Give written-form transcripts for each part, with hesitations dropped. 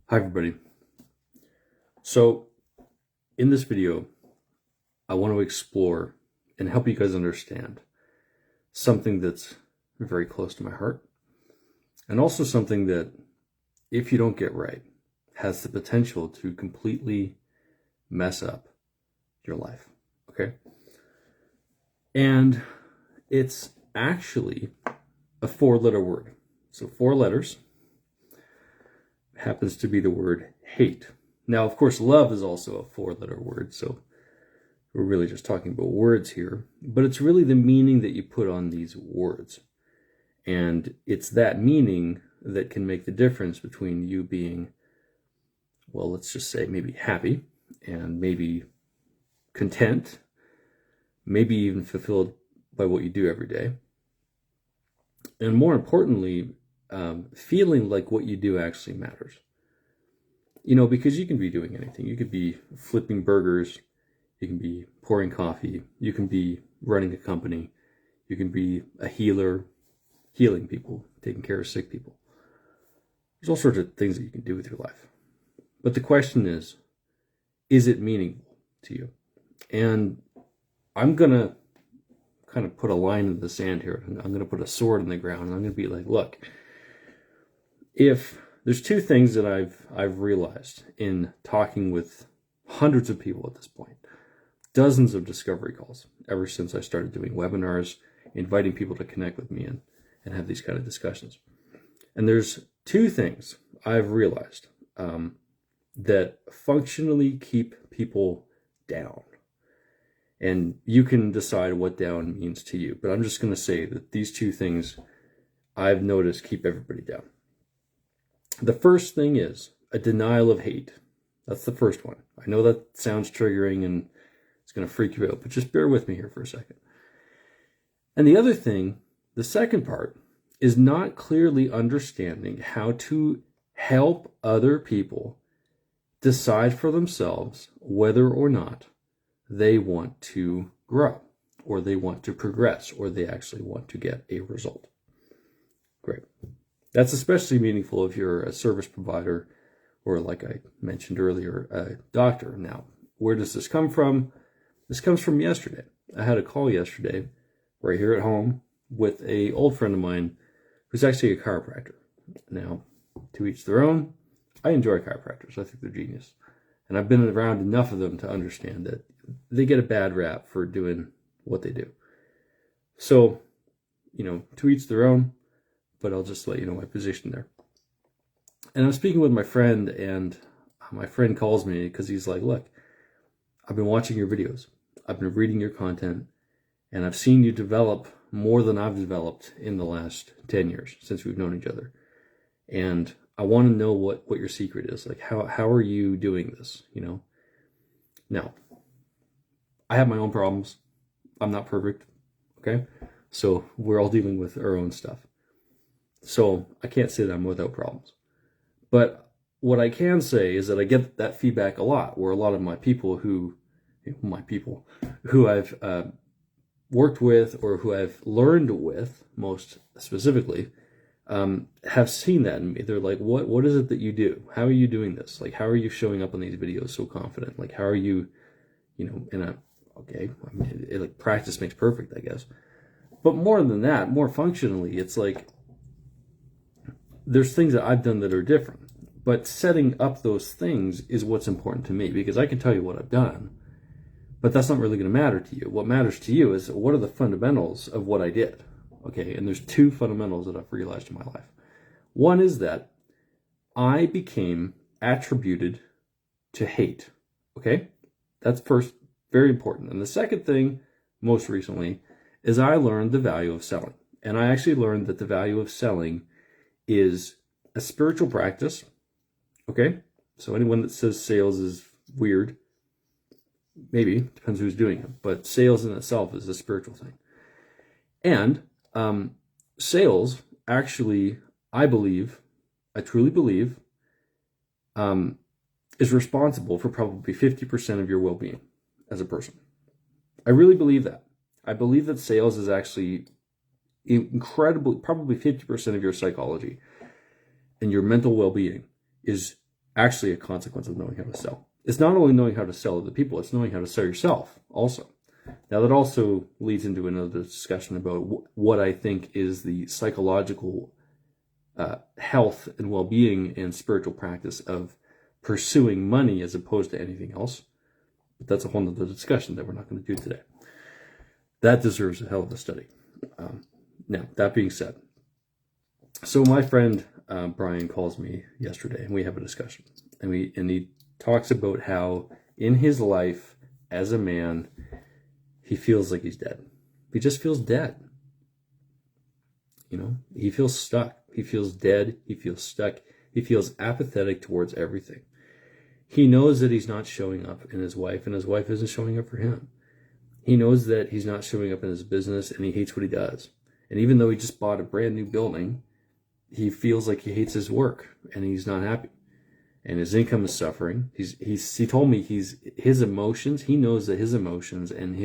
Hi everybody. So in this video, I want to explore and help you guys understand something that's very close to my heart, and also something that, if you don't get right, has the potential to completely mess up your life, okay? And it's actually a 4-letter word. So 4 letters happens to be the word hate. Now, of course, love is also a 4-letter word, so we're really just talking about words here, but it's really the meaning that you put on these words. And it's that meaning that can make the difference between you being, well, let's just say maybe happy, and maybe content, maybe even fulfilled by what you do every day. And more importantly, feeling like what you do actually matters. You know, because you can be doing anything. You could be flipping burgers, you can be pouring coffee, you can be running a company, you can be a healer, healing people, taking care of sick people. There's all sorts of things that you can do with your life. But the question is it meaningful to you? And I'm going to kind of put a line in the sand here. I'm going to put a sword in the ground, and I'm going to be like, look, if there's 2 things that I've realized in talking with hundreds of people at this point, dozens of discovery calls ever since I started doing webinars, inviting people to connect with me and have these kind of discussions. And there's 2 things I've realized that functionally keep people down. And you can decide what down means to you, but I'm just going to say that these 2 things I've noticed keep everybody down. The first thing is a denial of hate. That's the first one. I know that sounds triggering and it's going to freak you out, but just bear with me here for a second. And the other thing, the second part, is not clearly understanding how to help other people decide for themselves whether or not they want to grow, or they want to progress, or they actually want to get a result. Great. That's especially meaningful if you're a service provider, or, like I mentioned earlier, a doctor. Now, where does this come from? This comes from yesterday. I had a call yesterday right here at home with an old friend of mine who's actually a chiropractor. Now, to each their own. I enjoy chiropractors. I think they're genius. And I've been around enough of them to understand that they get a bad rap for doing what they do. So, to each their own, but I'll just let you know my position there. And I'm speaking with my friend, and my friend calls me because he's like, look, I've been watching your videos. I've been reading your content, and I've seen you develop more than I've developed in the last 10 years since we've known each other. And I want to know what your secret is. Like, how are you doing this, Now, I have my own problems. I'm not perfect, okay? So we're all dealing with our own stuff. So I can't say that I'm without problems. But what I can say is that I get that feedback a lot, where a lot of my people who I've worked with, or who I've learned with, most specifically, have seen that in me. They're like, what is it that you do? How are you doing this? Like, how are you showing up on these videos so confident? Like, how are you, practice makes perfect, I guess. But more than that, more functionally, it's like, there's things that I've done that are different. But setting up those things is what's important to me, because I can tell you what I've done, but that's not really going to matter to you. What matters to you is, what are the fundamentals of what I did? Okay, and there's 2 fundamentals that I've realized in my life. One is that I became attributed to hate. Okay, that's first, very important. And the second thing, most recently, is I learned the value of selling. And I actually learned that the value of selling is a spiritual practice. Okay, so anyone that says sales is weird, maybe, depends who's doing it, but sales in itself is a spiritual thing. And sales actually, I truly believe, is responsible for probably 50% of your well-being as a person. I really believe that. I believe that sales is actually incredible, probably 50% of your psychology and your mental well-being is actually a consequence of knowing how to sell. It's not only knowing how to sell other people, it's knowing how to sell yourself also. Now, that also leads into another discussion about what I think is the psychological health and well-being and spiritual practice of pursuing money as opposed to anything else. But that's a whole other discussion that we're not going to do today. That deserves a hell of a study. Now, that being said, so my friend Brian calls me yesterday, and we have a discussion, and he talks about how in his life as a man, he feels like he's dead. He just feels dead. He feels stuck. He feels dead. He feels stuck. He feels apathetic towards everything. He knows that he's not showing up in his wife, and his wife isn't showing up for him. He knows that he's not showing up in his business, and he hates what he does. And even though he just bought a brand new building, he feels like he hates his work, and he's not happy. And his income is suffering. He told me his emotions, he knows that his emotions and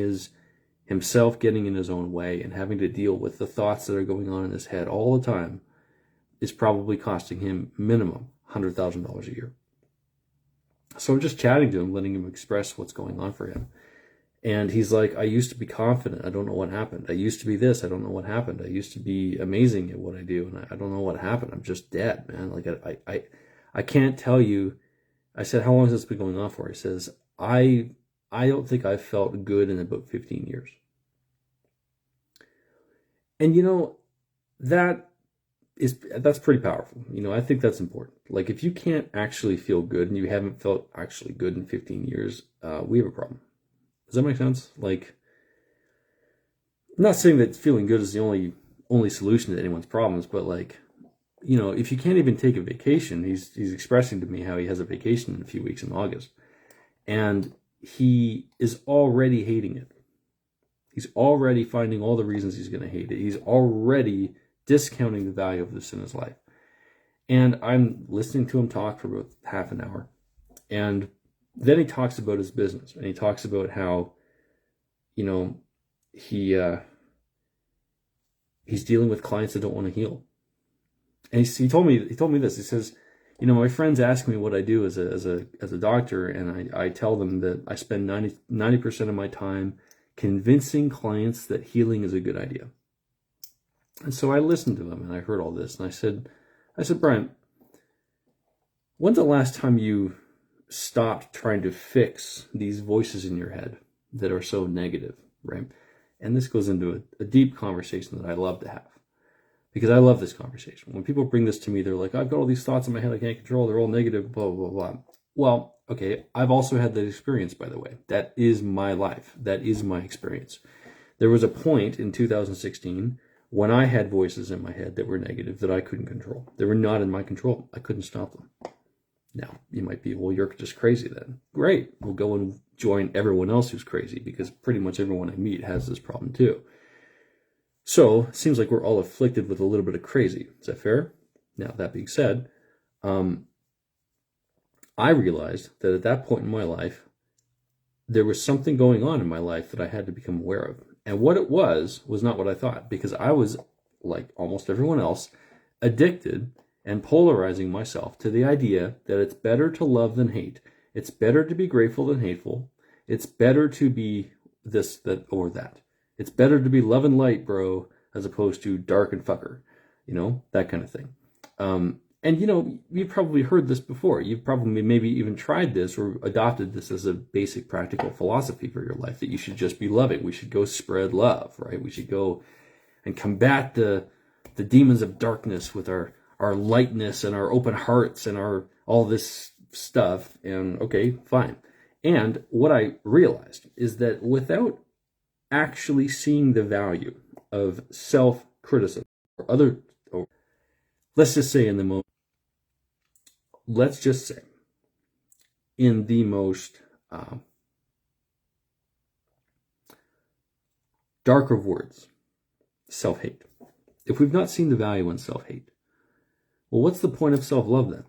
himself getting in his own way and having to deal with the thoughts that are going on in his head all the time is probably costing him minimum $100,000 a year. So I'm just chatting to him, letting him express what's going on for him. And he's like, I used to be confident. I don't know what happened. I used to be this. I don't know what happened. I used to be amazing at what I do. And I don't know what happened. I'm just dead, man. Like I can't tell you. I said, how long has this been going on for? He says, I don't think I've felt good in about 15 years. And that's pretty powerful. I think that's important. Like, if you can't actually feel good and you haven't felt actually good in 15 years, we have a problem. Does that make sense? Like, I'm not saying that feeling good is the only solution to anyone's problems, but like, if you can't even take a vacation, he's expressing to me how he has a vacation in a few weeks in August, and he is already hating it. He's already finding all the reasons he's going to hate it. He's already discounting the value of this in his life. And I'm listening to him talk for about half an hour. And then he talks about his business, and he talks about how, he's dealing with clients that don't want to heal. And he told me this. He says, my friends ask me what I do as a doctor, and I tell them that I spend 90% of my time convincing clients that healing is a good idea. And so I listened to him, and I heard all this, and I said, Brian, when's the last time you stopped trying to fix these voices in your head that are so negative, right? And this goes into a deep conversation that I love to have, because I love this conversation. When people bring this to me, they're like, I've got all these thoughts in my head I can't control. They're all negative, blah, blah, blah. Well, okay, I've also had that experience, by the way. That is my life. That is my experience. There was a point in 2016 when I had voices in my head that were negative that I couldn't control. They were not in my control. I couldn't stop them. Now, you might be, well, you're just crazy then. Great. We'll go and join everyone else who's crazy, because pretty much everyone I meet has this problem too. So, it seems like we're all afflicted with a little bit of crazy. Is that fair? Now, that being said, I realized that at that point in my life, there was something going on in my life that I had to become aware of. And what it was not what I thought, because I was, like almost everyone else, addicted and polarizing myself to the idea that it's better to love than hate. It's better to be grateful than hateful. It's better to be this, that, or that. It's better to be love and light, bro, as opposed to dark and fucker. That kind of thing. And you've probably heard this before. You've probably maybe even tried this or adopted this as a basic practical philosophy for your life, that you should just be loving. We should go spread love, right? We should go and combat the demons of darkness with our lightness and our open hearts and our all this stuff. And okay, fine. And what I realized is that without actually seeing the value of self-criticism or let's just say in the most, let's just say in the most dark of words, self-hate. If we've not seen the value in self-hate, well, what's the point of self-love then?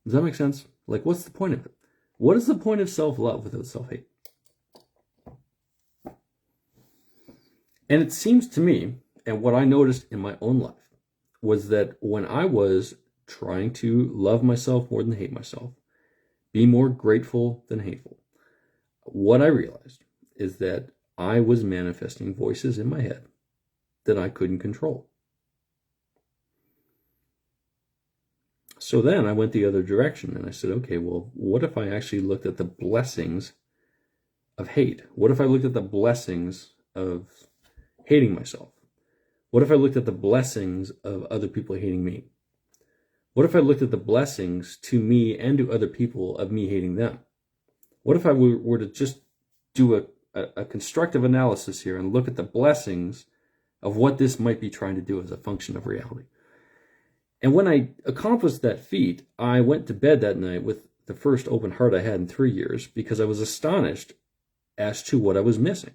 Does that make sense? Like, what's the point of it? What is the point of self-love without self-hate? And it seems to me, and what I noticed in my own life, was that when I was trying to love myself more than hate myself, be more grateful than hateful, what I realized is that I was manifesting voices in my head that I couldn't control. So then I went the other direction and I said, okay, well, what if I actually looked at the blessings of hate? What if I looked at the blessings of hating myself? What if I looked at the blessings of other people hating me? What if I looked at the blessings to me and to other people of me hating them? What if I were to just do a constructive analysis here and look at the blessings of what this might be trying to do as a function of reality? And when I accomplished that feat, I went to bed that night with the first open heart I had in 3 years because I was astonished as to what I was missing.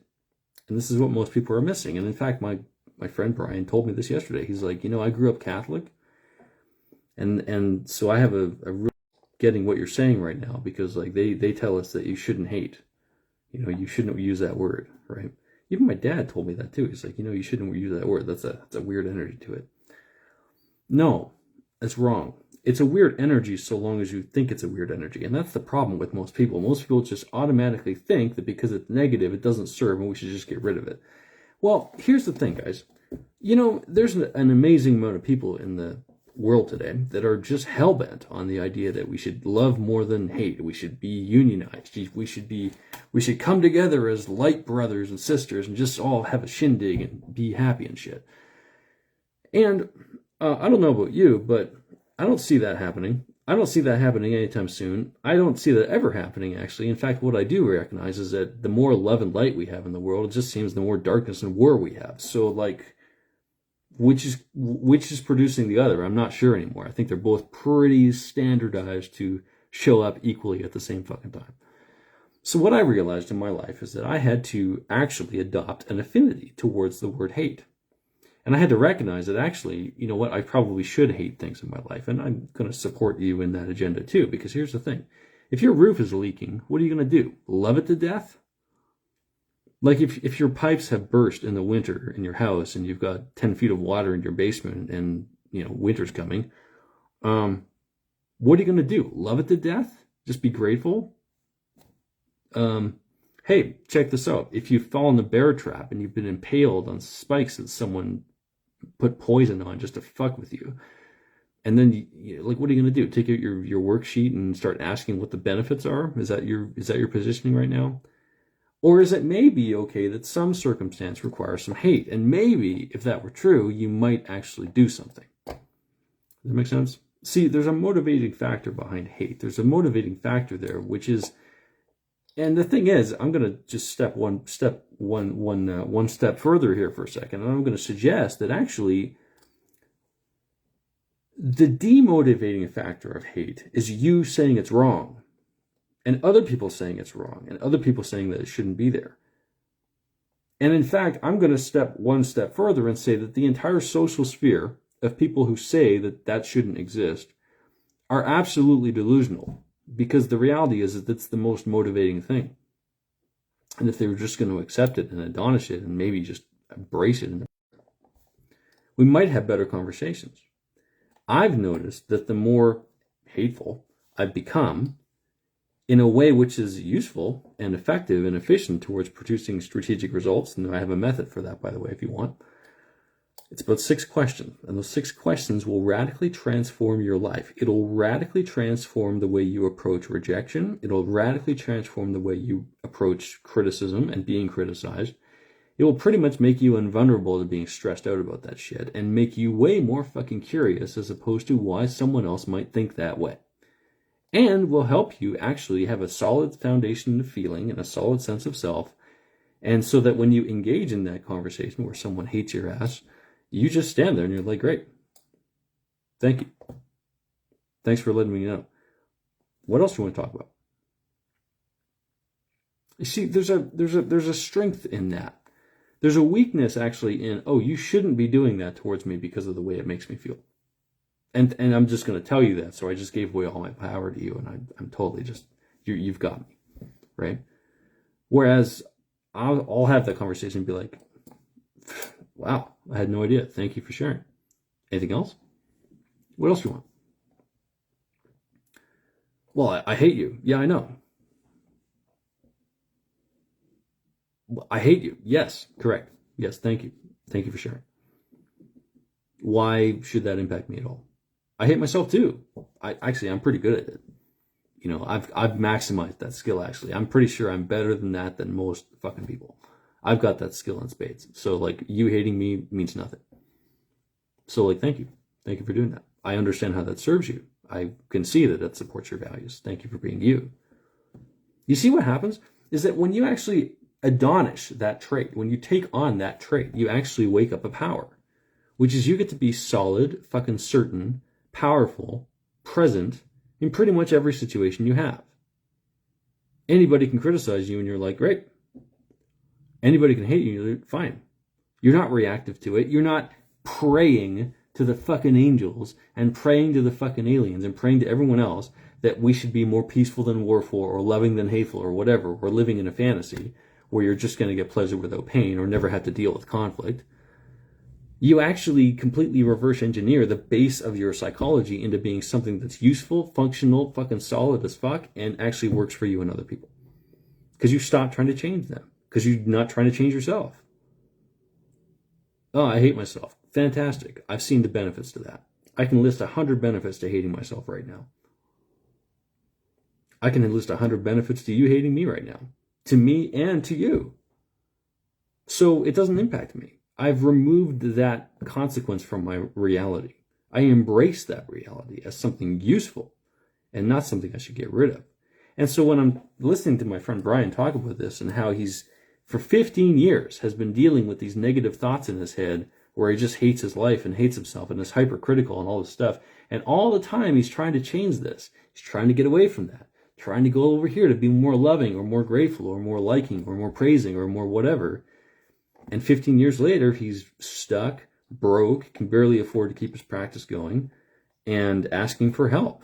And this is what most people are missing. And in fact, my friend Brian told me this yesterday. He's like, I grew up Catholic. And so I have a real getting what you're saying right now, because like they tell us that you shouldn't hate. You shouldn't use that word, right? Even my dad told me that too. He's like, you shouldn't use that word. That's a weird energy to it. No, that's wrong. It's a weird energy so long as you think it's a weird energy. And that's the problem with most people. Most people just automatically think that because it's negative, it doesn't serve and we should just get rid of it. Well, here's the thing, guys. There's an amazing amount of people in the world today that are just hell-bent on the idea that we should love more than hate. We should be unionized. We should come together as light brothers and sisters and just all have a shindig and be happy and shit. And I don't know about you, but I don't see that happening. I don't see that happening anytime soon. I don't see that ever happening, actually. In fact, what I do recognize is that the more love and light we have in the world, it just seems the more darkness and war we have. So, like, which is producing the other? I'm not sure anymore. I think they're both pretty standardized to show up equally at the same fucking time. So what I realized in my life is that I had to actually adopt an affinity towards the word hate. And I had to recognize that actually, I probably should hate things in my life. And I'm going to support you in that agenda too, because here's the thing. If your roof is leaking, what are you going to do? Love it to death? Like if your pipes have burst in the winter in your house and you've got 10 feet of water in your basement and, winter's coming, what are you going to do? Love it to death? Just be grateful? Hey, check this out. If you fall in a bear trap and you've been impaled on spikes that someone put poison on just to fuck with you, and then what are you going to do? Take out your worksheet and start asking what the benefits are? Is that your positioning right now? Or is it maybe okay that some circumstance requires some hate? And maybe if that were true, you might actually do something. Does that make sense? See, there's a motivating factor behind hate. There's a motivating factor there, which is, and the thing is, I'm going to just one step further here for a second, and I'm going to suggest that actually the demotivating factor of hate is you saying it's wrong, and other people saying it's wrong, and other people saying that it shouldn't be there. And in fact, I'm going to step one step further and say that the entire social sphere of people who say that that shouldn't exist are absolutely delusional. Because the reality is that it's the most motivating thing. And if they were just going to accept it and admonish it and maybe just embrace it, we might have better conversations. I've noticed that the more hateful I've become, in a way which is useful and effective and efficient towards producing strategic results, and I have a method for that, by the way, if you want. It's about 6 questions, and those 6 questions will radically transform your life. It'll radically transform the way you approach rejection. It'll radically transform the way you approach criticism and being criticized. It will pretty much make you invulnerable to being stressed out about that shit and make you way more fucking curious as opposed to why someone else might think that way. And will help you actually have a solid foundation of feeling and a solid sense of self. And so that when you engage in that conversation where someone hates your ass, you just stand there and you're like, great. Thank you. Thanks for letting me know. What else do you want to talk about? You see, there's a strength in that. There's a weakness actually in, you shouldn't be doing that towards me because of the way it makes me feel. And I'm just going to tell you that. So I just gave away all my power to you, and I'm totally just, you've got me, right? Whereas I'll have that conversation and be like, wow, I had no idea. Thank you for sharing. Anything else? What else do you want? Well, I hate you. Yeah, I know. I hate you. Yes, correct. Yes, thank you. Thank you for sharing. Why should that impact me at all? I hate myself too. I'm pretty good at it. I've maximized that skill actually. I'm pretty sure I'm better than that than most fucking people. I've got that skill in spades. So like you hating me means nothing. So like thank you. Thank you for doing that. I understand how that serves you. I can see that it supports your values. Thank you for being you. You see what happens is that when you actually admonish that trait, when you take on that trait, you actually wake up a power, which is you get to be solid, fucking certain, powerful, present in pretty much every situation you have. Anybody can criticize you and you're like, great. Anybody can hate you, you're like, fine. You're not reactive to it. You're not praying to the fucking angels and praying to the fucking aliens and praying to everyone else that we should be more peaceful than warful or loving than hateful or whatever. We're living in a fantasy where you're just going to get pleasure without pain or never have to deal with conflict. You actually completely reverse engineer the base of your psychology into being something that's useful, functional, fucking solid as fuck, and actually works for you and other people. Because you stop trying to change them. Because you're not trying to change yourself. Oh, I hate myself. Fantastic. I've seen the benefits to that. I can list 100 benefits to hating myself right now. I can list 100 benefits to you hating me right now. To me and to you. So it doesn't impact me. I've removed that consequence from my reality. I embrace that reality as something useful and not something I should get rid of. And so when I'm listening to my friend Brian talk about this and how he's, for 15 years, has been dealing with these negative thoughts in his head where he just hates his life and hates himself and is hypercritical and all this stuff. And all the time he's trying to change this. He's trying to get away from that. Trying to go over here to be more loving or more grateful or more liking or more praising or more whatever. And 15 years later, he's stuck, broke, can barely afford to keep his practice going, and asking for help.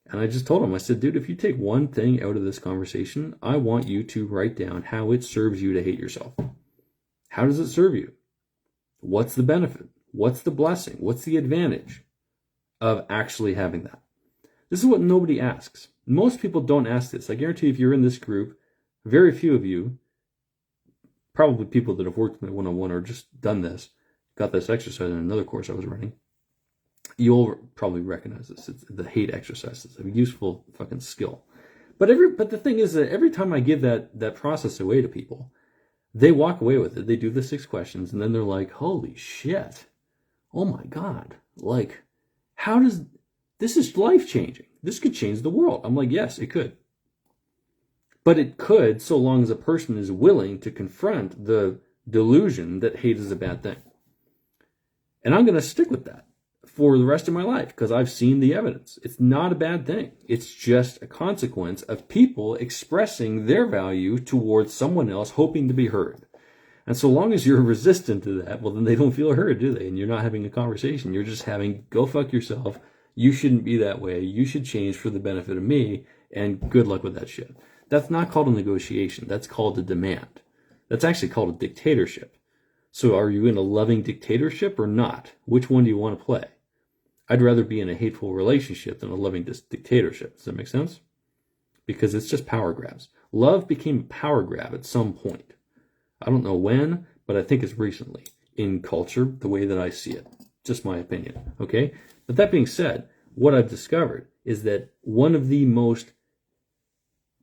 And I just told him, I said, dude, if you take one thing out of this conversation, I want you to write down how it serves you to hate yourself. How does it serve you? What's the benefit? What's the blessing? What's the advantage of actually having that? This is what nobody asks. Most people don't ask this. I guarantee if you're in this group, very few of you, probably people that have worked with me one-on-one or just done this, got this exercise in another course I was running, you'll probably recognize this. It's the hate exercise. It's a useful fucking skill. But the thing is that every time I give that process away to people, they walk away with it. They do the 6 questions, and then they're like, holy shit. Oh my God. Like, this is life-changing. This could change the world. I'm like, yes, it could. But it could, so long as a person is willing to confront the delusion that hate is a bad thing. And I'm going to stick with that for the rest of my life because I've seen the evidence. It's not a bad thing. It's just a consequence of people expressing their value towards someone else hoping to be heard. And so long as you're resistant to that, well, then they don't feel heard, do they? And you're not having a conversation. You're just having, go fuck yourself. You shouldn't be that way. You should change for the benefit of me. And good luck with that shit. That's not called a negotiation. That's called a demand. That's actually called a dictatorship. So are you in a loving dictatorship or not? Which one do you want to play? I'd rather be in a hateful relationship than a loving dictatorship. Does that make sense? Because it's just power grabs. Love became a power grab at some point. I don't know when, but I think it's recently in culture, the way that I see it. Just my opinion, okay? But that being said, what I've discovered is that one of the most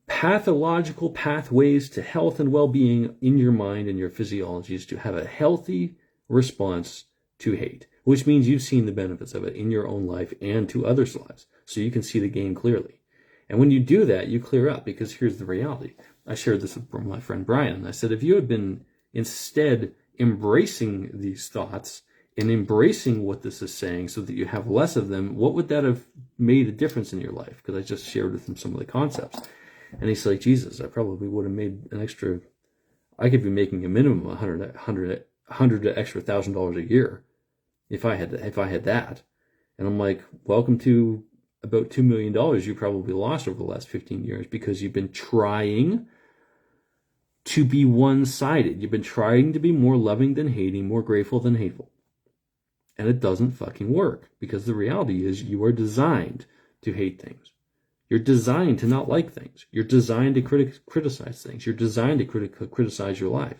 pathological pathways to health and well-being in your mind and your physiology is to have a healthy response to hate, which means you've seen the benefits of it in your own life and to others' lives, so you can see the gain clearly. And when you do that, you clear up, because here's the reality. I shared this with my friend Brian, and I said, if you had been instead embracing these thoughts and embracing what this is saying so that you have less of them, what would that have made a difference in your life? Because I just shared with him some of the concepts. And he's like, Jesus, I probably would have made an extra, I could be making a minimum of $100 extra $1,000 a year if I had that. And I'm like, welcome to about $2 million you probably lost over the last 15 years because you've been trying to be one-sided. You've been trying to be more loving than hating, more grateful than hateful. And it doesn't fucking work, because the reality is you are designed to hate things. You're designed to not like things. You're designed to criticize things. You're designed to criticize your life.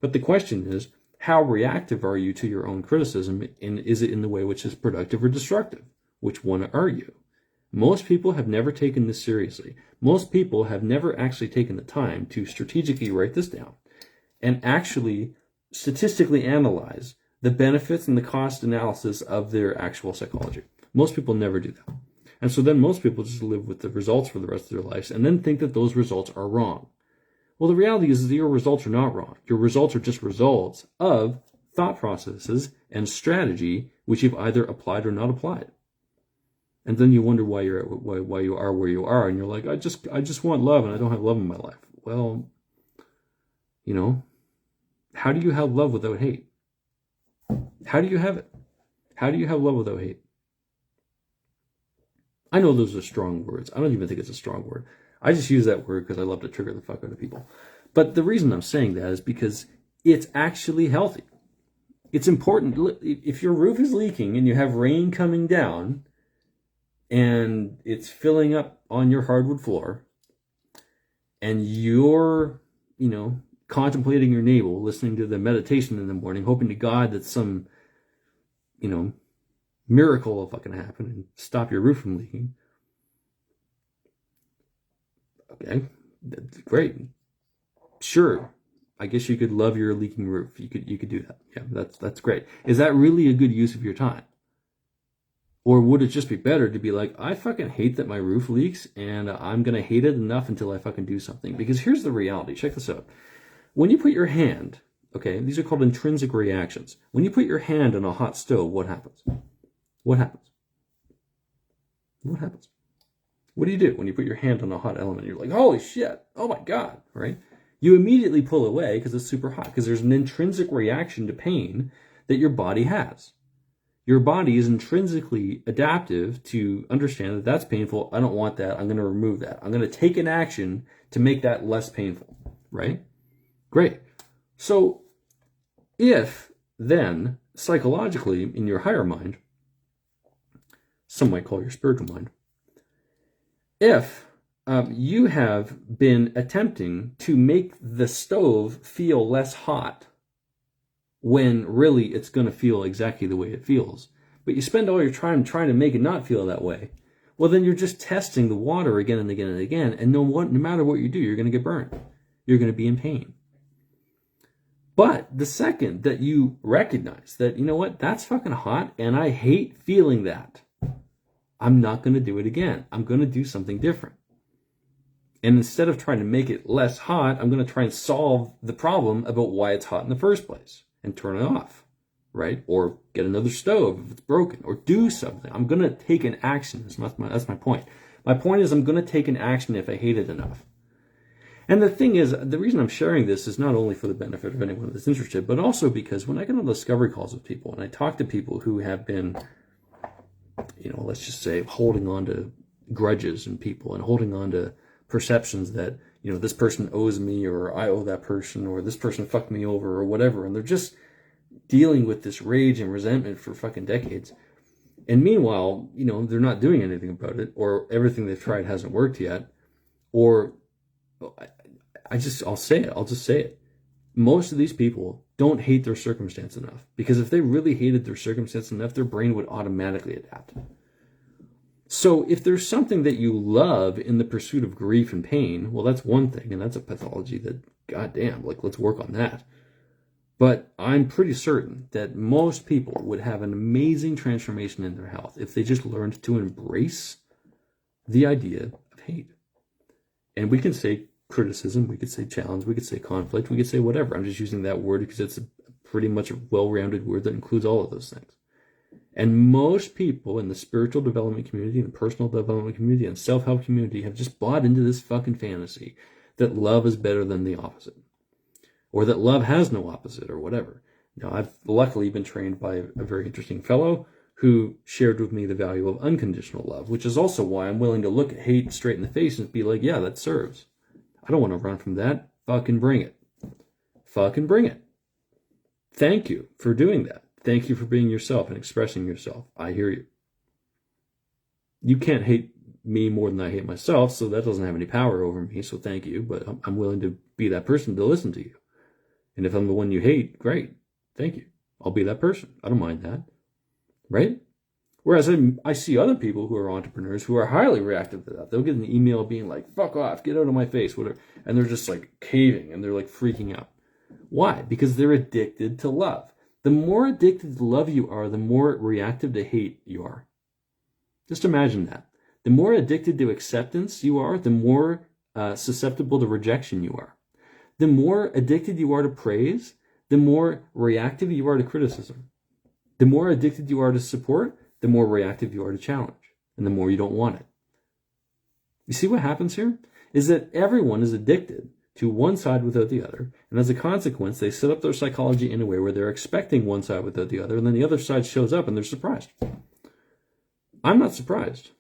But the question is, how reactive are you to your own criticism, and is it in the way which is productive or destructive? Which one are you? Most people have never taken this seriously. Most people have never actually taken the time to strategically write this down and actually statistically analyze the benefits and the cost analysis of their actual psychology. Most people never do that. And so then most people just live with the results for the rest of their lives and then think that those results are wrong. Well, the reality is that your results are not wrong. Your results are just results of thought processes and strategy which you've either applied or not applied. And then you wonder why you are where you are, and you're like, I just want love, and I don't have love in my life. Well, how do you have love without hate? How do you have it? How do you have love without hate? I know those are strong words. I don't even think it's a strong word. I just use that word because I love to trigger the fuck out of people. But the reason I'm saying that is because it's actually healthy. It's important. If your roof is leaking and you have rain coming down and it's filling up on your hardwood floor and you're, contemplating your navel, listening to the meditation in the morning, hoping to God that some, miracle will fucking happen and stop your roof from leaking. Okay, that's great. Sure, I guess you could love your leaking roof. You could do that. Yeah, that's great. Is that really a good use of your time? Or would it just be better to be like, I fucking hate that my roof leaks and I'm going to hate it enough until I fucking do something? Because here's the reality. Check this out. When you put your hand, okay, these are called intrinsic reactions. When you put your hand on a hot stove, what happens? What happens? What happens? What do you do when you put your hand on a hot element? You're like, holy shit, oh my God, right? You immediately pull away because it's super hot, because there's an intrinsic reaction to pain that your body has. Your body is intrinsically adaptive to understand that that's painful. I don't want that. I'm going to remove that. I'm going to take an action to make that less painful, right? Great. So if then psychologically in your higher mind, some might call your spiritual mind, if you have been attempting to make the stove feel less hot when really it's going to feel exactly the way it feels, but you spend all your time trying to make it not feel that way, well, then you're just testing the water again and again and again, and no matter what you do, you're going to get burned. You're going to be in pain. But the second that you recognize that, you know what, that's fucking hot, and I hate feeling that, I'm not going to do it again. I'm going to do something different. And instead of trying to make it less hot, I'm going to try and solve the problem about why it's hot in the first place and turn it off, right? Or get another stove if it's broken, or do something. I'm going to take an action. That's my point. My point is I'm going to take an action if I hate it enough. And the thing is, the reason I'm sharing this is not only for the benefit of anyone that's interested, but also because when I get on discovery calls with people and I talk to people who have been, let's just say, holding on to grudges in people and holding on to perceptions that, this person owes me, or I owe that person, or this person fucked me over, or whatever, and they're just dealing with this rage and resentment for fucking decades. And meanwhile, they're not doing anything about it, or everything they've tried hasn't worked yet, or I'll just say it. Most of these people don't hate their circumstance enough, because if they really hated their circumstance enough, their brain would automatically adapt. So if there's something that you love in the pursuit of grief and pain, well, that's one thing, and that's a pathology that, goddamn, let's work on that. But I'm pretty certain that most people would have an amazing transformation in their health if they just learned to embrace the idea of hate. And we can say criticism, we could say challenge, we could say conflict, we could say whatever. I'm just using that word because it's pretty much a well-rounded word that includes all of those things. And most people in the spiritual development community, and the personal development community, and self-help community have just bought into this fucking fantasy that love is better than the opposite, or that love has no opposite, or whatever. Now, I've luckily been trained by a very interesting fellow who shared with me the value of unconditional love, which is also why I'm willing to look at hate straight in the face and be like, yeah, that serves. I don't want to run from that. Fucking bring it. Fucking bring it. Thank you for doing that. Thank you for being yourself and expressing yourself. I hear you. You can't hate me more than I hate myself, so that doesn't have any power over me, so thank you, but I'm willing to be that person to listen to you. And if I'm the one you hate, great, thank you. I'll be that person. I don't mind that, right? Whereas I see other people who are entrepreneurs who are highly reactive to that. They'll get an email being like, fuck off, get out of my face, whatever. And they're just like caving and they're like freaking out. Why? Because they're addicted to love. The more addicted to love you are, the more reactive to hate you are. Just imagine that. The more addicted to acceptance you are, the more susceptible to rejection you are. The more addicted you are to praise, the more reactive you are to criticism. The more addicted you are to support, the more reactive you are to challenge, and the more you don't want it. You see what happens here? Is that everyone is addicted to one side without the other, and as a consequence, they set up their psychology in a way where they're expecting one side without the other, and then the other side shows up and they're surprised. I'm not surprised.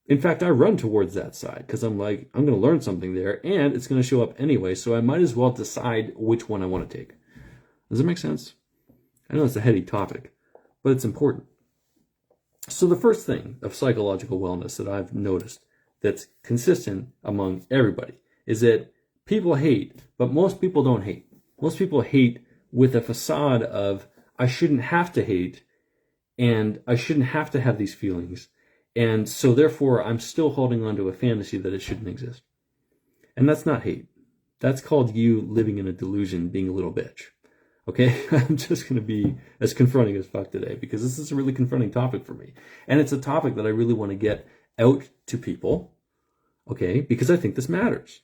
In fact, I run towards that side because I'm like, I'm going to learn something there, and it's going to show up anyway, so I might as well decide which one I want to take. Does that make sense? I know it's a heady topic, but it's important. So the first thing of psychological wellness that I've noticed that's consistent among everybody is that people hate, but most people don't hate. Most people hate with a facade of, I shouldn't have to hate, and I shouldn't have to have these feelings, and so therefore I'm still holding on to a fantasy that it shouldn't exist. And that's not hate. That's called you living in a delusion, being a little bitch. Okay, I'm just going to be as confronting as fuck today because this is a really confronting topic for me. And it's a topic that I really want to get out to people, okay, because I think this matters.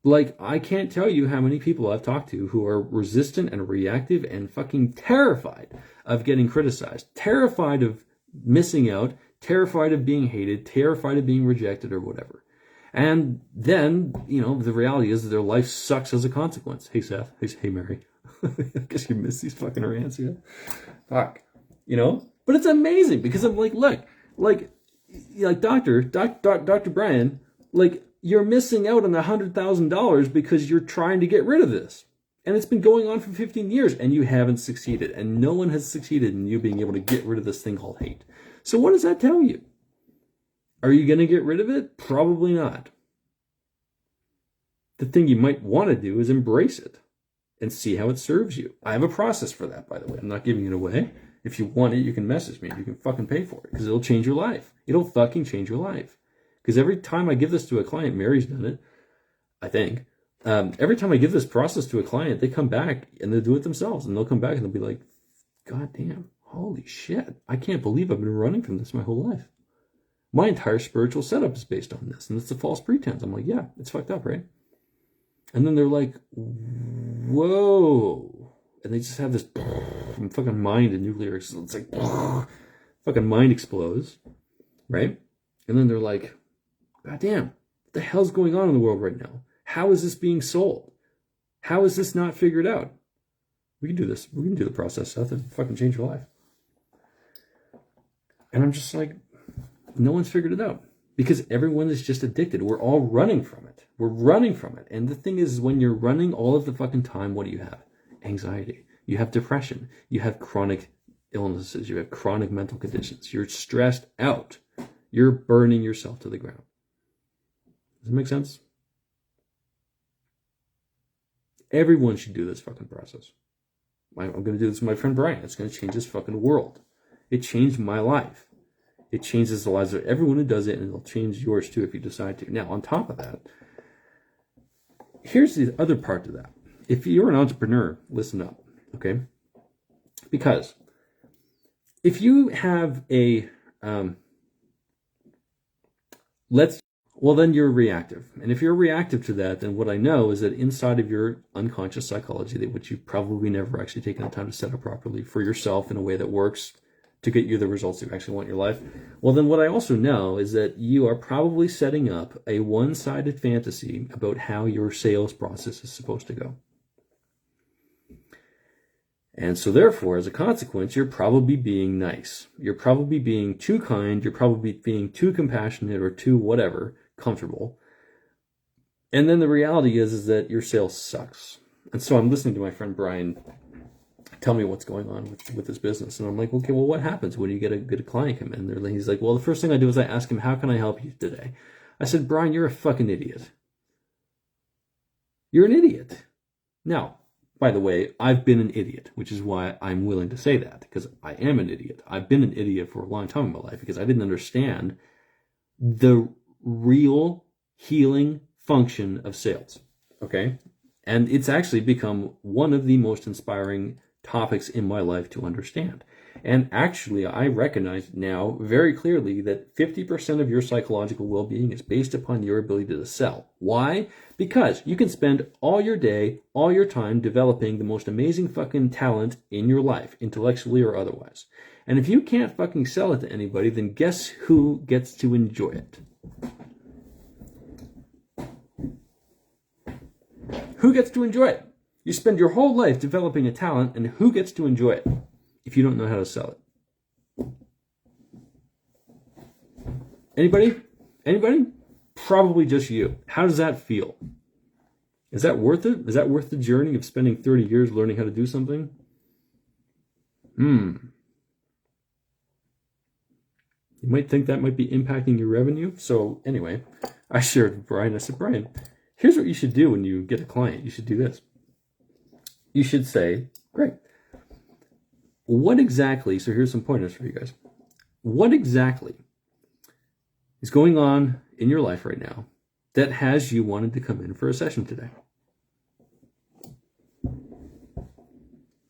Like, I can't tell you how many people I've talked to who are resistant and reactive and fucking terrified of getting criticized, terrified of missing out, terrified of being hated, terrified of being rejected or whatever. And then, you know, the reality is that their life sucks as a consequence. Hey, Seth. Hey, Mary. I guess you miss these fucking rants, yeah? Fuck. You know? But it's amazing because I'm like, look, like Dr. Brian, like, you're missing out on $100,000 because you're trying to get rid of this. And it's been going on for 15 years and you haven't succeeded. And no one has succeeded in you being able to get rid of this thing called hate. So what does that tell you? Are you going to get rid of it? Probably not. The thing you might want to do is embrace it and see how it serves you. I have a process for that, by the way. I'm not giving it away. If you want it, you can message me. You can fucking pay for it because it'll change your life. It'll fucking change your life. Because every time I give this to a client, Mary's done it, I think. Every time I give this process to a client, they come back and they'll do it themselves. And they'll come back and they'll be like, God damn, holy shit. I can't believe I've been running from this my whole life. My entire spiritual setup is based on this. And it's a false pretense. I'm like, yeah, it's fucked up, right? And then they're like, whoa. And they just have this fucking mind and nuclear. It's like, fucking mind explodes, right? And then they're like, God damn, what the hell's going on in the world right now? How is this being sold? How is this not figured out? We can do this. We can do the process, Seth. It'll fucking change your life. And I'm just like, no one's figured it out. Because everyone is just addicted. We're all running from it. We're running from it. And the thing is, when you're running all of the fucking time, what do you have? Anxiety. You have depression. You have chronic illnesses. You have chronic mental conditions. You're stressed out. You're burning yourself to the ground. Does that make sense? Everyone should do this fucking process. I'm going to do this with my friend Brian. It's going to change this fucking world. It changed my life. It changes the lives of everyone who does it, and it'll change yours too if you decide to. Now, on top of that, here's the other part to that. If you're an entrepreneur, listen up, okay? Because if you have a, then you're reactive. And if you're reactive to that, then what I know is that inside of your unconscious psychology, which you've probably never actually taken the time to set up properly for yourself in a way that works to get you the results you actually want in your life, well, then what I also know is that you are probably setting up a one-sided fantasy about how your sales process is supposed to go. And so therefore, as a consequence, you're probably being nice. You're probably being too kind. You're probably being too compassionate or too whatever, comfortable. And then the reality is that your sales sucks. And so I'm listening to my friend Brian tell me what's going on with this business. And I'm like, okay, well, what happens when you get a client come in? He's like, well, the first thing I do is I ask him, how can I help you today? I said, Brian, you're a fucking idiot. You're an idiot. Now, by the way, I've been an idiot, which is why I'm willing to say that, because I am an idiot. I've been an idiot for a long time in my life because I didn't understand the real healing function of sales. Okay? And it's actually become one of the most inspiring topics in my life to understand. And actually, I recognize now very clearly that 50% of your psychological well-being is based upon your ability to sell. Why? Because you can spend all your day, all your time developing the most amazing fucking talent in your life, intellectually or otherwise. And if you can't fucking sell it to anybody, then guess who gets to enjoy it? Who gets to enjoy it? You spend your whole life developing a talent, and who gets to enjoy it if you don't know how to sell it? Anybody? Anybody? Probably just you. How does that feel? Is that worth it? Is that worth the journey of spending 30 years learning how to do something? You might think that might be impacting your revenue. So anyway, I shared with Brian. I said, Brian, here's what you should do when you get a client. You should do this. You should say, great. What exactly, so here's some pointers for you guys. What exactly is going on in your life right now that has you wanted to come in for a session today?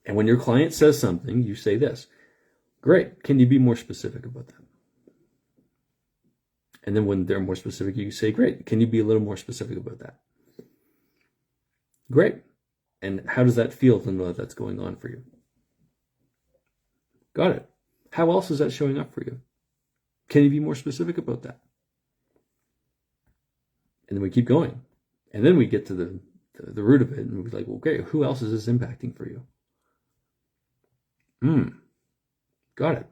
And when your client says something, you say this. Great. Can you be more specific about that? And then when they're more specific, you say, great. Can you be a little more specific about that? Great. And how does that feel to know that that's going on for you? Got it. How else is that showing up for you? Can you be more specific about that? And then we keep going. And then we get to the root of it, and we're like, well, okay, who else is this impacting for you? Got it.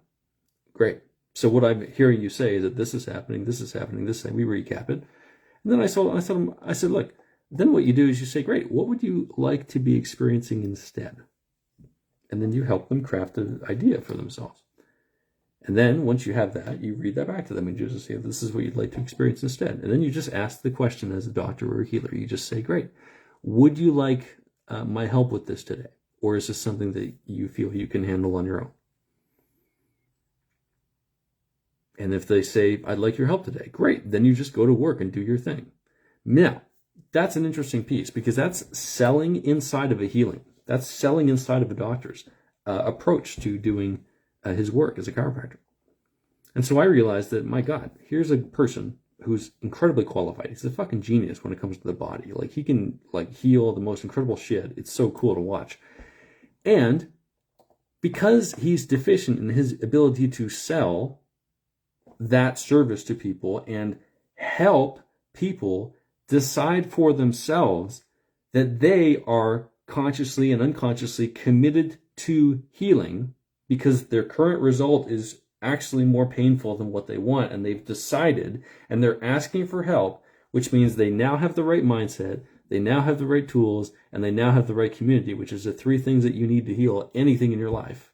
Great. So what I'm hearing you say is that this is happening, this is happening, this thing. We recap it. And then I said, look, then what you do is you say, great, what would you like to be experiencing instead? And then you help them craft an idea for themselves. And then once you have that, you read that back to them and you just say, this is what you'd like to experience instead. And then you just ask the question as a doctor or a healer. You just say, great, would you like my help with this today? Or is this something that you feel you can handle on your own? And if they say, I'd like your help today, great. Then you just go to work and do your thing. Now, that's an interesting piece because that's selling inside of a healing. That's selling inside of a doctor's approach to doing his work as a chiropractor. And so I realized that, my God, here's a person who's incredibly qualified. He's a fucking genius when it comes to the body. Like, he can heal the most incredible shit. It's so cool to watch. And because he's deficient in his ability to sell that service to people and help people decide for themselves that they are consciously and unconsciously committed to healing because their current result is actually more painful than what they want, and they've decided and they're asking for help, which means they now have the right mindset, they now have the right tools, and they now have the right community, which is the three things that you need to heal anything in your life.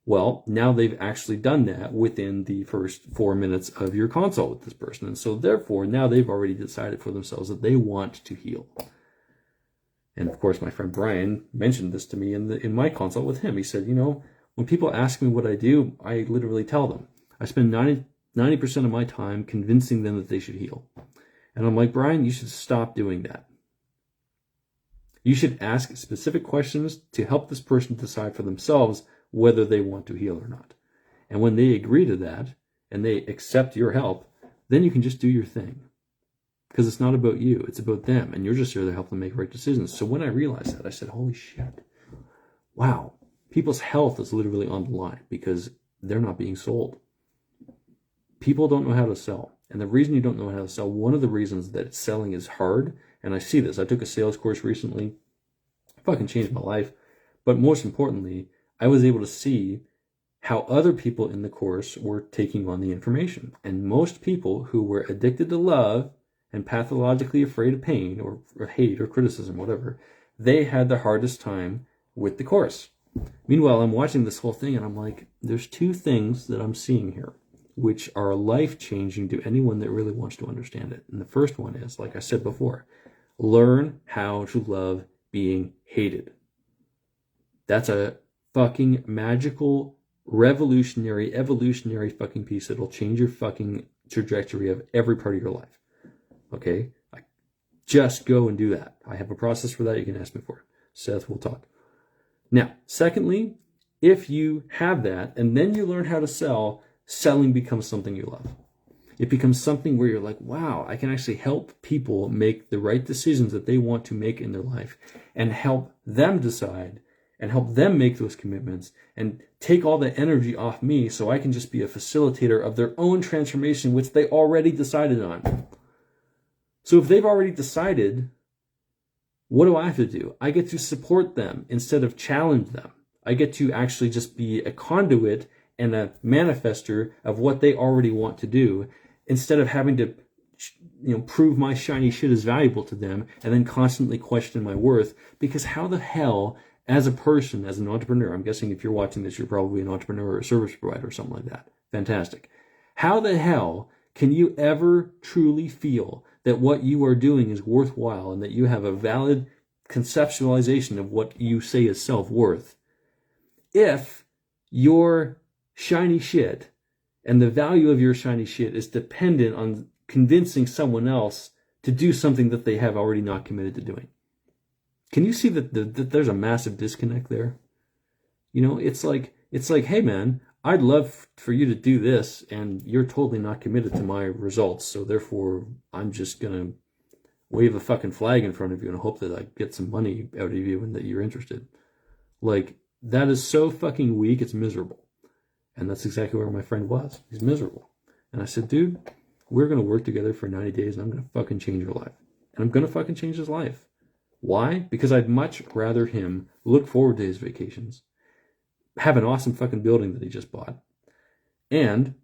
Well, now they've actually done that within the first 4 minutes of your consult with this person. And so therefore, now they've already decided for themselves that they want to heal. And of course, my friend Brian mentioned this to me in my consult with him. He said, when people ask me what I do, I literally tell them. I spend 90% of my time convincing them that they should heal. And I'm like, Brian, you should stop doing that. You should ask specific questions to help this person decide for themselves whether they want to heal or not. And when they agree to that and they accept your help, then you can just do your thing. Because it's not about you, it's about them. And you're just here to help them make right decisions. So when I realized that, I said, holy shit. Wow. People's health is literally on the line because they're not being sold. People don't know how to sell. And the reason you don't know how to sell, one of the reasons that selling is hard, and I see this, I took a sales course recently, fucking changed my life. But most importantly, I was able to see how other people in the course were taking on the information. And most people who were addicted to love and pathologically afraid of pain or hate or criticism, whatever, they had the hardest time with the course. Meanwhile, I'm watching this whole thing and I'm like, there's two things that I'm seeing here, which are life-changing to anyone that really wants to understand it. And the first one is, like I said before, learn how to love being hated. That's a fucking magical, revolutionary, evolutionary fucking piece that'll change your fucking trajectory of every part of your life. Okay? Just go and do that. I have a process for that. You can ask me for it. Seth, we'll talk. Now, secondly, if you have that and then you learn how to sell, selling becomes something you love. It becomes something where you're like, wow, I can actually help people make the right decisions that they want to make in their life and help them decide and help them make those commitments and take all the energy off me so I can just be a facilitator of their own transformation, which they already decided on. So if they've already decided, what do I have to do? I get to support them instead of challenge them. I get to actually just be a conduit and a manifester of what they already want to do instead of having to, prove my shiny shit is valuable to them and then constantly question my worth. Because how the hell, as a person, as an entrepreneur, I'm guessing if you're watching this, you're probably an entrepreneur or a service provider or something like that. Fantastic. How the hell can you ever truly feel that what you are doing is worthwhile and that you have a valid conceptualization of what you say is self-worth if your shiny shit and the value of your shiny shit is dependent on convincing someone else to do something that they have already not committed to doing? Can you see that there's a massive disconnect there? It's like, hey man, I'd love for you to do this and you're totally not committed to my results. So therefore I'm just going to wave a fucking flag in front of you and hope that I get some money out of you and that you're interested. Like, that is so fucking weak. It's miserable. And that's exactly where my friend was. He's miserable. And I said, dude, we're going to work together for 90 days and I'm going to fucking change your life. And I'm going to fucking change his life. Why? Because I'd much rather him look forward to his vacations, have an awesome fucking building that he just bought, and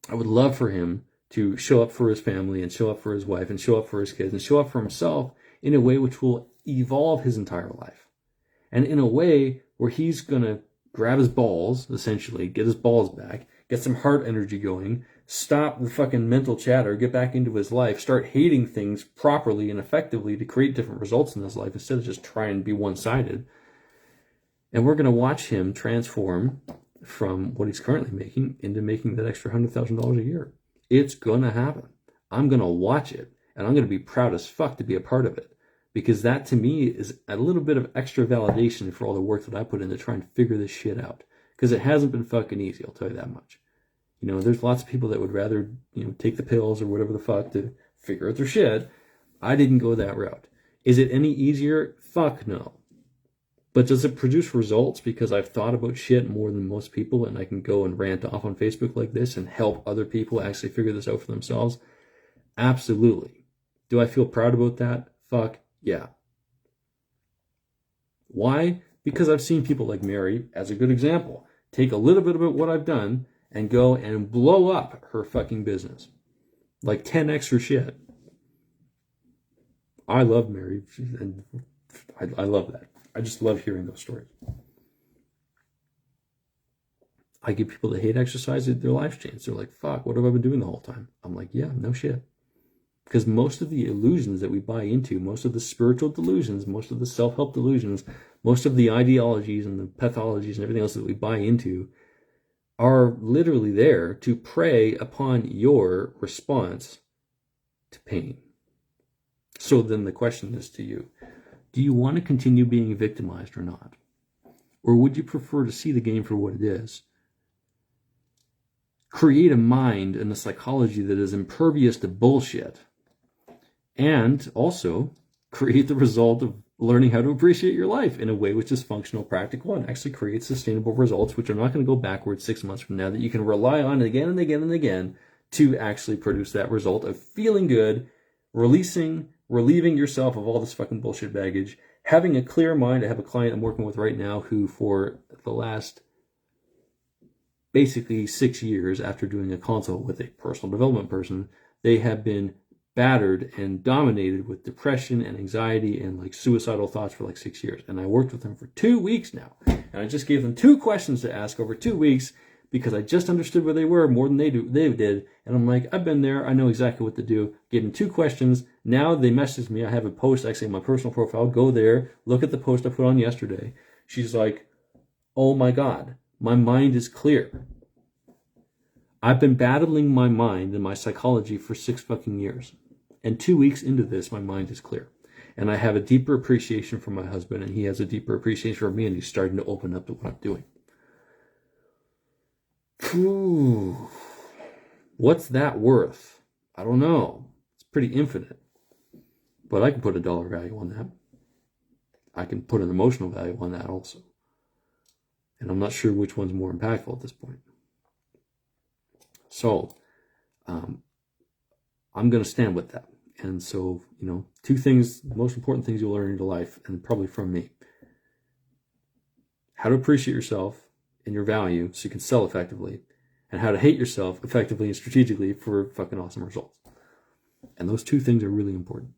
I would love for him to show up for his family and show up for his wife and show up for his kids and show up for himself in a way which will evolve his entire life. And in a way where he's going to grab his balls, essentially, get his balls back, get some heart energy going, stop the fucking mental chatter, get back into his life, start hating things properly and effectively to create different results in his life instead of just try and be one-sided. And we're going to watch him transform from what he's currently making into making that extra $100,000 a year. It's going to happen. I'm going to watch it, and I'm going to be proud as fuck to be a part of it. Because that, to me, is a little bit of extra validation for all the work that I put in to try and figure this shit out. Because it hasn't been fucking easy, I'll tell you that much. There's lots of people that would rather, take the pills or whatever the fuck to figure out their shit. I didn't go that route. Is it any easier? Fuck no. But does it produce results because I've thought about shit more than most people and I can go and rant off on Facebook like this and help other people actually figure this out for themselves? Absolutely. Do I feel proud about that? Fuck yeah. Why? Because I've seen people like Mary, as a good example, take a little bit about what I've done and go and blow up her fucking business. Like 10x her shit. I love Mary, and I love that. I just love hearing those stories. I get people that hate exercise, their lives change. They're like, fuck, what have I been doing the whole time? I'm like, yeah, no shit. Because most of the illusions that we buy into, most of the spiritual delusions, most of the self-help delusions, most of the ideologies and the pathologies and everything else that we buy into are literally there to prey upon your response to pain. So then the question is to you, do you want to continue being victimized or not? Or would you prefer to see the game for what it is? Create a mind and a psychology that is impervious to bullshit, and also create the result of learning how to appreciate your life in a way which is functional, practical, and actually creates sustainable results which are not going to go backwards 6 months from now, that you can rely on again and again and again to actually produce that result of feeling good, relieving yourself of all this fucking bullshit baggage, having a clear mind. I have a client I'm working with right now who, for the last basically 6 years after doing a consult with a personal development person, they have been battered and dominated with depression and anxiety and like suicidal thoughts for like 6 years. And I worked with them for 2 weeks now. And I just gave them 2 questions to ask over 2 weeks because I just understood where they were more than they did. And I'm like, I've been there. I know exactly what to do. Gave them 2 questions. Now they message me. I have a post actually in my personal profile. Go there. Look at the post I put on yesterday. She's like, oh my God, my mind is clear. I've been battling my mind and my psychology for 6 fucking years. And 2 weeks into this, my mind is clear. And I have a deeper appreciation for my husband, and he has a deeper appreciation for me, and he's starting to open up to what I'm doing. Whew. What's that worth? I don't know. It's pretty infinite. But I can put a dollar value on that. I can put an emotional value on that also. And I'm not sure which one's more impactful at this point. So, I'm going to stand with that. And so, 2 things, the most important things you'll learn in your life, and probably from me. How to appreciate yourself and your value so you can sell effectively, and how to hate yourself effectively and strategically for fucking awesome results. And those 2 things are really important.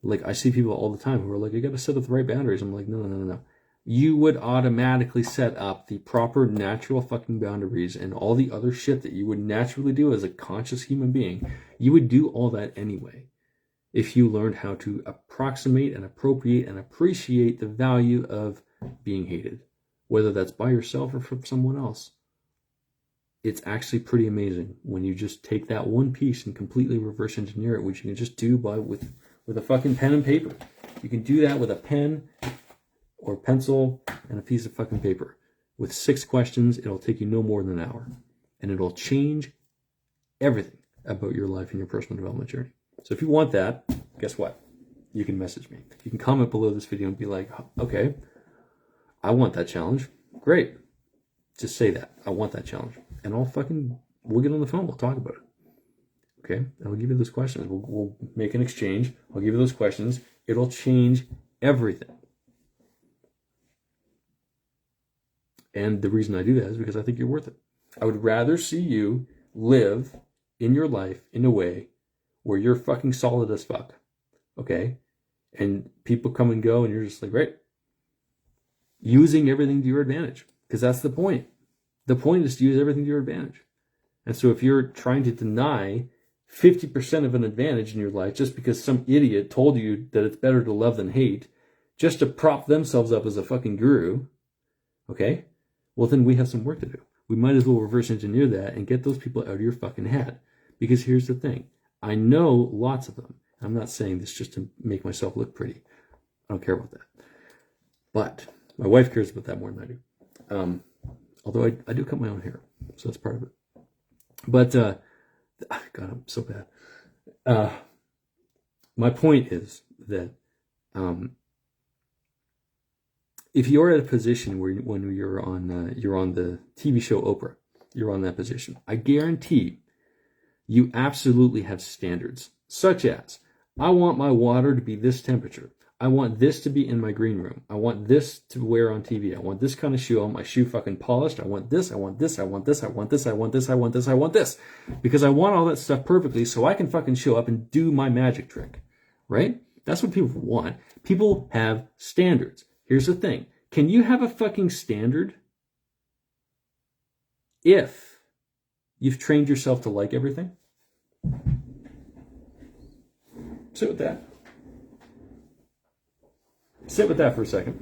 Like I see people all the time who are like, you got to set up the right boundaries. I'm like, no. You would automatically set up the proper natural fucking boundaries and all the other shit that you would naturally do as a conscious human being. You would do all that anyway if you learned how to approximate and appropriate and appreciate the value of being hated, whether that's by yourself or from someone else. It's actually pretty amazing when you just take that one piece and completely reverse engineer it, which you can just do with a fucking pen and paper. You can do that with a pen or pencil and a piece of fucking paper. With 6 questions, it'll take you no more than an hour. And it'll change everything about your life and your personal development journey. So if you want that, guess what? You can message me. You can comment below this video and be like, okay, I want that challenge. Great. Just say that. I want that challenge. And we'll get on the phone. We'll talk about it. Okay? And I'll give you those questions. We'll make an exchange. I'll give you those questions. It'll change everything. And the reason I do that is because I think you're worth it. I would rather see you live in your life in a way where you're fucking solid as fuck. Okay? And people come and go and you're just like, right. Using everything to your advantage. Because that's the point. The point is to use everything to your advantage. And so if you're trying to deny 50% of an advantage in your life just because some idiot told you that it's better to love than hate, just to prop themselves up as a fucking guru, okay? Well, then we have some work to do. We might as well reverse engineer that and get those people out of your fucking head. Because here's the thing. I know lots of them. I'm not saying this just to make myself look pretty. I don't care about that. But my wife cares about that more than I do. Although I do cut my own hair. So that's part of it. But, God, I'm so bad. My point is that if you're at a position where when you're on the TV show Oprah, you're on that position, I guarantee you absolutely have standards, such as, I want my water to be this temperature. I want this to be in my green room. I want this to wear on TV. I want this kind of shoe. I want my shoe fucking polished. I want this. I want this. I want this. I want this. I want this. I want this. I want this. Because I want all that stuff perfectly so I can fucking show up and do my magic trick. Right? That's what people want. People have standards. Here's the thing. Can you have a fucking standard if you've trained yourself to like everything? Sit with that. Sit with that for a second.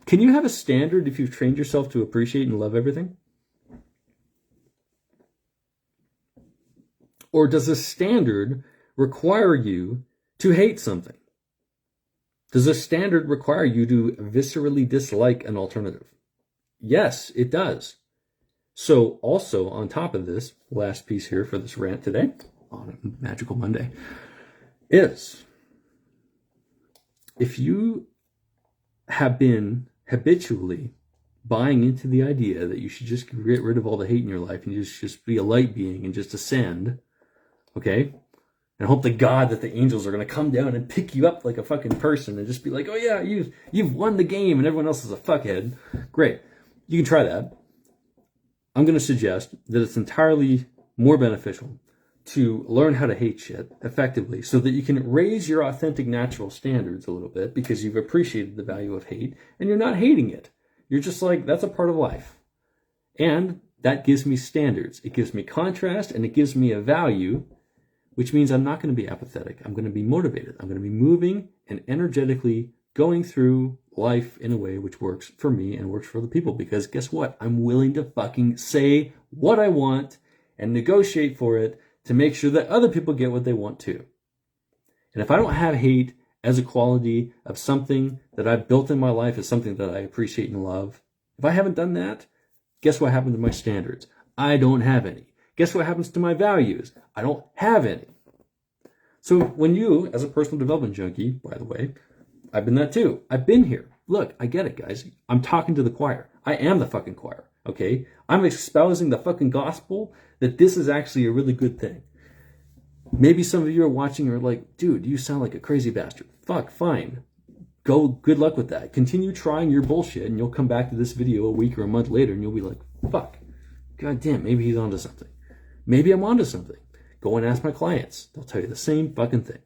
Can you have a standard if you've trained yourself to appreciate and love everything? Or does a standard require you to hate something? Does a standard require you to viscerally dislike an alternative? Yes, it does. So also on top of this, last piece here for this rant today, on a magical Monday, is if you have been habitually buying into the idea that you should just get rid of all the hate in your life and just be a light being and just ascend, okay? And hope to God that the angels are going to come down and pick you up like a fucking person and just be like, oh yeah, you've won the game and everyone else is a fuckhead. Great. You can try that. I'm going to suggest that it's entirely more beneficial to learn how to hate shit effectively so that you can raise your authentic natural standards a little bit because you've appreciated the value of hate and you're not hating it. You're just like, that's a part of life. And that gives me standards. It gives me contrast and it gives me a value, which means I'm not going to be apathetic. I'm going to be motivated. I'm going to be moving and energetically going through life in a way which works for me and works for other people. Because guess what? I'm willing to fucking say what I want and negotiate for it to make sure that other people get what they want too. And if I don't have hate as a quality of something that I've built in my life as something that I appreciate and love, if I haven't done that, guess what happens to my standards? I don't have any. Guess what happens to my values? I don't have any. So when you, as a personal development junkie, by the way, I've been that too. I've been here. Look, I get it, guys. I'm talking to the choir. I am the fucking choir, okay? I'm espousing the fucking gospel that this is actually a really good thing. Maybe some of you are watching and are like, dude, you sound like a crazy bastard. Fuck, fine. Go, good luck with that. Continue trying your bullshit and you'll come back to this video a week or a month later and you'll be like, fuck, god damn, maybe he's onto something. Maybe I'm onto something. Go and ask my clients. They'll tell you the same fucking thing.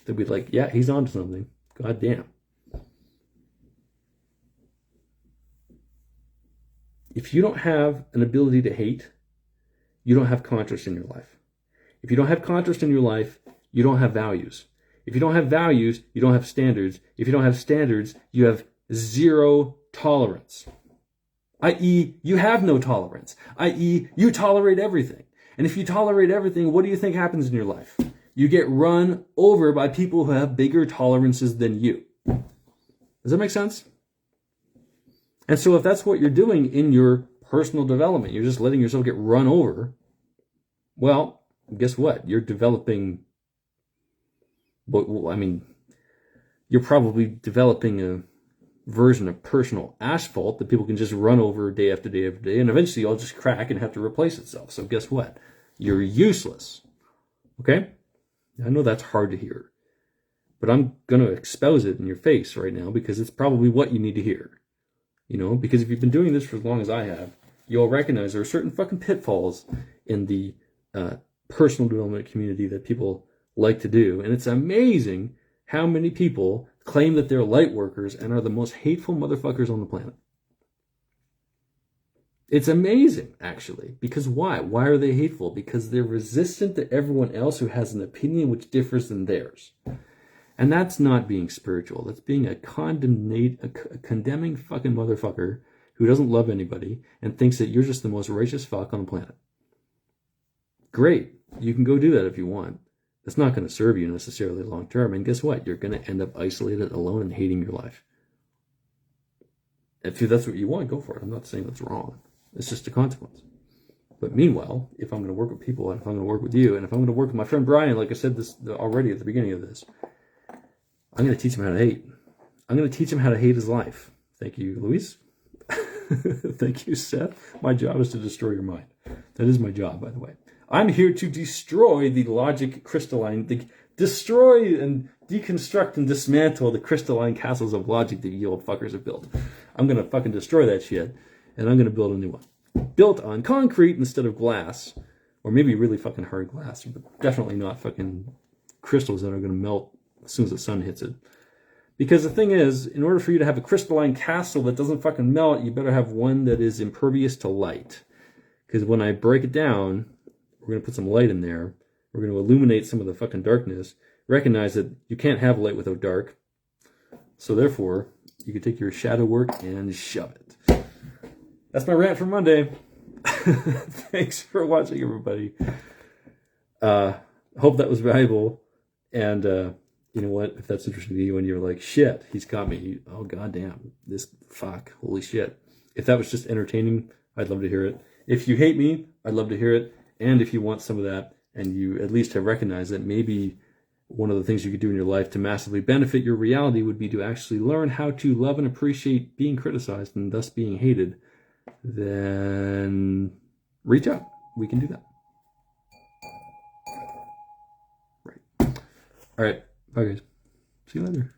They'll be like, yeah, he's onto something. God damn. If you don't have an ability to hate, you don't have contrast in your life. If you don't have contrast in your life, you don't have values. If you don't have values, you don't have standards. If you don't have standards, you have zero tolerance. I.e., you have no tolerance. I.e., you tolerate everything. And if you tolerate everything, what do you think happens in your life? You get run over by people who have bigger tolerances than you. Does that make sense? And so if that's what you're doing in your personal development, you're just letting yourself get run over, well, guess what? You're developing, well, I mean, you're probably developing a version of personal asphalt that people can just run over day after day after day, and eventually it'll just crack and have to replace itself. So guess what? You're useless. Okay? I know that's hard to hear, but I'm going to espouse it in your face right now because it's probably what you need to hear. You know, because if you've been doing this for as long as I have, you'll recognize there are certain fucking pitfalls in the personal development community that people like to do. And it's amazing how many people claim that they're light workers and are the most hateful motherfuckers on the planet. It's amazing, actually. Because why? Why are they hateful? Because they're resistant to everyone else who has an opinion which differs than theirs. And that's not being spiritual. That's being a condemning fucking motherfucker who doesn't love anybody and thinks that you're just the most righteous fuck on the planet. Great. You can go do that if you want. It's not going to serve you necessarily long term. And guess what? You're going to end up isolated, alone, and hating your life. If that's what you want, go for it. I'm not saying that's wrong. It's just a consequence. But meanwhile, if I'm going to work with people, and if I'm going to work with you, and if I'm going to work with my friend Brian, like I said this already at the beginning of this, I'm going to teach him how to hate. I'm going to teach him how to hate his life. Thank you, Luis. Thank you, Seth. My job is to destroy your mind. That is my job, by the way. I'm here to destroy the logic crystalline, destroy and deconstruct and dismantle the crystalline castles of logic that you old fuckers have built. I'm going to fucking destroy that shit, and I'm going to build a new one. Built on concrete instead of glass, or maybe really fucking hard glass, but definitely not fucking crystals that are going to melt as soon as the sun hits it. Because the thing is, in order for you to have a crystalline castle that doesn't fucking melt, you better have one that is impervious to light. Because when I break it down, we're going to put some light in there. We're going to illuminate some of the fucking darkness. Recognize that you can't have light without dark. So therefore, you can take your shadow work and shove it. That's my rant for Monday. Thanks for watching, everybody. Hope that was valuable. And you know what? If that's interesting to you and you're like, shit, he's got me. Oh, goddamn. This fuck. Holy shit. If that was just entertaining, I'd love to hear it. If you hate me, I'd love to hear it. And if you want some of that and you at least have recognized that maybe one of the things you could do in your life to massively benefit your reality would be to actually learn how to love and appreciate being criticized and thus being hated, then reach out. We can do that. Right. All right. Bye, guys. See you later.